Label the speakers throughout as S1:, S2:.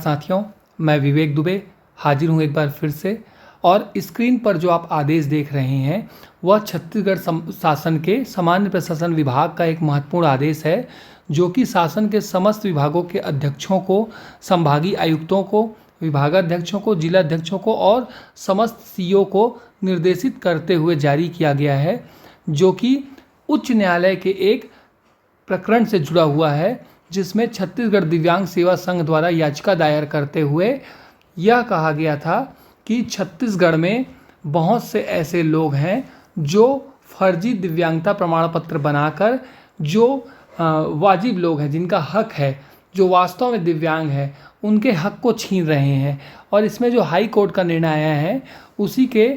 S1: साथियों, मैं विवेक दुबे हाजिर हूँ एक बार फिर से। और स्क्रीन पर जो आप आदेश देख रहे हैं वह छत्तीसगढ़ शासन के सामान्य प्रशासन विभाग का एक महत्वपूर्ण आदेश है, जो कि शासन के समस्त विभागों के अध्यक्षों को, संभागीय आयुक्तों को, विभागाध्यक्षों को, जिलाध्यक्षों को और समस्त सीईओ को निर्देशित करते हुए जारी किया गया है, जो कि उच्च न्यायालय के एक प्रकरण से जुड़ा हुआ है, जिसमें छत्तीसगढ़ दिव्यांग सेवा संघ द्वारा याचिका दायर करते हुए यह कहा गया था कि छत्तीसगढ़ में बहुत से ऐसे लोग हैं जो फर्जी दिव्यांगता प्रमाण पत्र बनाकर, जो वाजिब लोग हैं, जिनका हक है, जो वास्तव में दिव्यांग है, उनके हक को छीन रहे हैं। और इसमें जो हाई कोर्ट का निर्णय आया है उसी के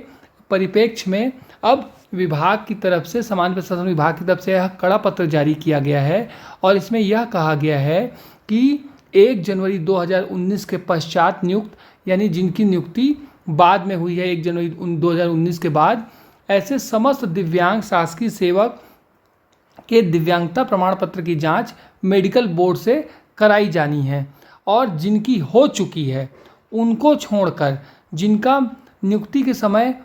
S1: परिप्रेक्ष्य में अब विभाग की तरफ से, सामान्य प्रशासन विभाग की तरफ से यह कड़ा पत्र जारी किया गया है। और इसमें यह कहा गया है कि 1 जनवरी 2019 के पश्चात नियुक्त, यानी जिनकी नियुक्ति बाद में हुई है 1 जनवरी 2019 के बाद, ऐसे समस्त दिव्यांग शासकीय सेवक के दिव्यांगता प्रमाण पत्र की जांच मेडिकल बोर्ड से कराई जानी है। और जिनकी हो चुकी है उनको छोड़कर, जिनका नियुक्ति के समय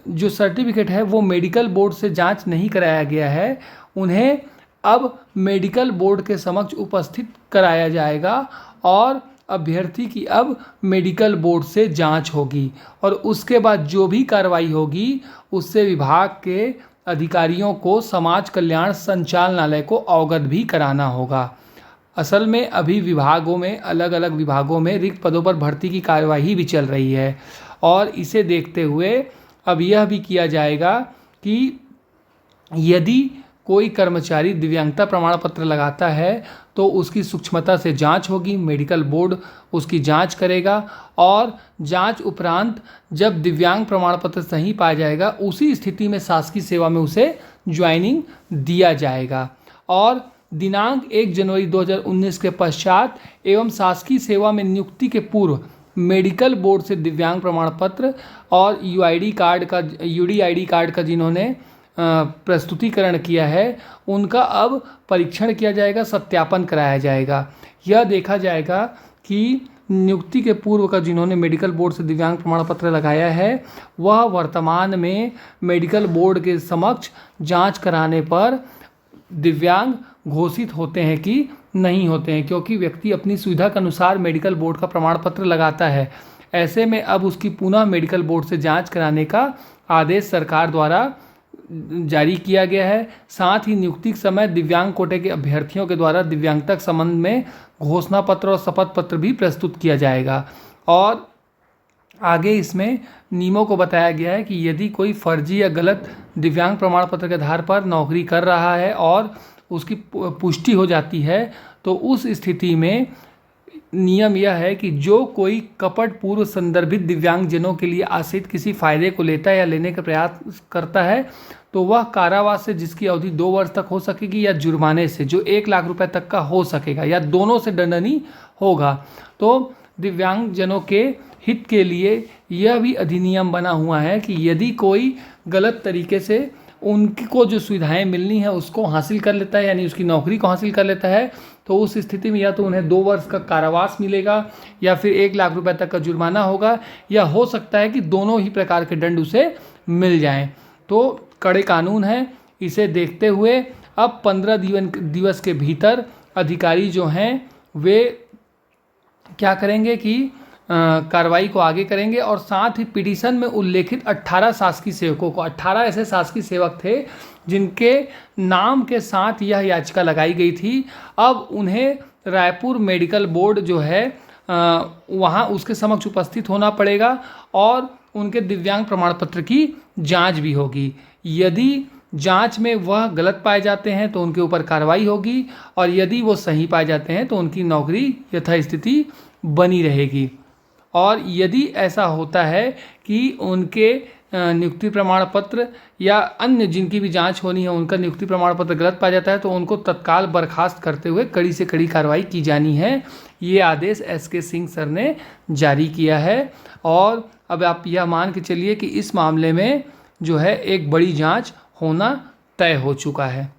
S1: जो सर्टिफिकेट है वो मेडिकल बोर्ड से जांच नहीं कराया गया है, उन्हें अब मेडिकल बोर्ड के समक्ष उपस्थित कराया जाएगा और अभ्यर्थी की अब मेडिकल बोर्ड से जांच होगी। और उसके बाद जो भी कार्रवाई होगी उससे विभाग के अधिकारियों को समाज कल्याण संचालनालय को अवगत भी कराना होगा। असल में अभी विभागों में, अलग अलग विभागों में रिक्त पदों पर भर्ती की कार्यवाही भी चल रही है। और इसे देखते हुए अब यह भी किया जाएगा कि यदि कोई कर्मचारी दिव्यांगता प्रमाण पत्र लगाता है तो उसकी सूक्ष्मता से जांच होगी, मेडिकल बोर्ड उसकी जांच करेगा और जांच उपरांत जब दिव्यांग प्रमाण पत्र सही पाया जाएगा, उसी स्थिति में शासकीय सेवा में उसे ज्वाइनिंग दिया जाएगा। और दिनांक 1 जनवरी 2019 के पश्चात एवं शासकीय सेवा में नियुक्ति के पूर्व मेडिकल बोर्ड से दिव्यांग प्रमाण पत्र और यूडीआईडी कार्ड का जिन्होंने प्रस्तुतिकरण किया है उनका अब परीक्षण किया जाएगा, सत्यापन कराया जाएगा। यह देखा जाएगा कि नियुक्ति के पूर्व का जिन्होंने मेडिकल बोर्ड से दिव्यांग प्रमाण पत्र लगाया है वह वर्तमान में मेडिकल बोर्ड के समक्ष जांच कराने पर दिव्यांग घोषित होते हैं कि नहीं होते हैं, क्योंकि व्यक्ति अपनी सुविधा के अनुसार मेडिकल बोर्ड का प्रमाण पत्र लगाता है। ऐसे में अब उसकी पुनः मेडिकल बोर्ड से जांच कराने का आदेश सरकार द्वारा जारी किया गया है। साथ ही नियुक्ति के समय दिव्यांग कोटे के अभ्यर्थियों के द्वारा दिव्यांगता के संबंध में घोषणा पत्र और शपथ पत्र भी प्रस्तुत किया जाएगा। और आगे इसमें नियमों को बताया गया है कि यदि कोई फर्जी या गलत दिव्यांग प्रमाण पत्र के आधार पर नौकरी कर रहा है और उसकी पुष्टि हो जाती है तो उस स्थिति में नियम यह है कि जो कोई कपट पूर्व संदर्भित दिव्यांगजनों के लिए आश्रित किसी फायदे को लेता है या लेने का प्रयास करता है तो वह कारावास से जिसकी अवधि 2 वर्ष तक हो सकेगी, या जुर्माने से जो 1 लाख रुपए तक का हो सकेगा, या दोनों से दंडनीय होगा। तो दिव्यांगजनों के हित के लिए यह भी अधिनियम बना हुआ है कि यदि कोई गलत तरीके से उनको जो सुविधाएं मिलनी है उसको हासिल कर लेता है, यानी उसकी नौकरी को हासिल कर लेता है, तो उस स्थिति में या तो उन्हें 2 वर्ष का कारावास मिलेगा या फिर 1 लाख रुपए तक का जुर्माना होगा, या हो सकता है कि दोनों ही प्रकार के दंड उसे मिल जाएं। तो कड़े कानून हैं। इसे देखते हुए अब 15 दिवस के भीतर अधिकारी जो हैं वे क्या करेंगे कि कार्रवाई को आगे करेंगे। और साथ ही पिटीशन में उल्लेखित 18 शासकीय सेवकों को, 18 ऐसे शासकीय सेवक थे जिनके नाम के साथ यह याचिका लगाई गई थी, अब उन्हें रायपुर मेडिकल बोर्ड जो है वहाँ उसके समक्ष उपस्थित होना पड़ेगा और उनके दिव्यांग प्रमाण पत्र की जांच भी होगी। यदि जांच में वह गलत पाए जाते हैं तो उनके ऊपर कार्रवाई होगी, और यदि वो सही पाए जाते हैं तो उनकी नौकरी यथास्थिति बनी रहेगी। और यदि ऐसा होता है कि उनके नियुक्ति प्रमाण पत्र या अन्य जिनकी भी जांच होनी है उनका नियुक्ति प्रमाण पत्र गलत पाया जाता है तो उनको तत्काल बर्खास्त करते हुए कड़ी से कड़ी कार्रवाई की जानी है। ये आदेश SK सिंह सर ने जारी किया है। और अब आप यह मान के चलिए कि इस मामले में जो है एक बड़ी जांच होना तय हो चुका है।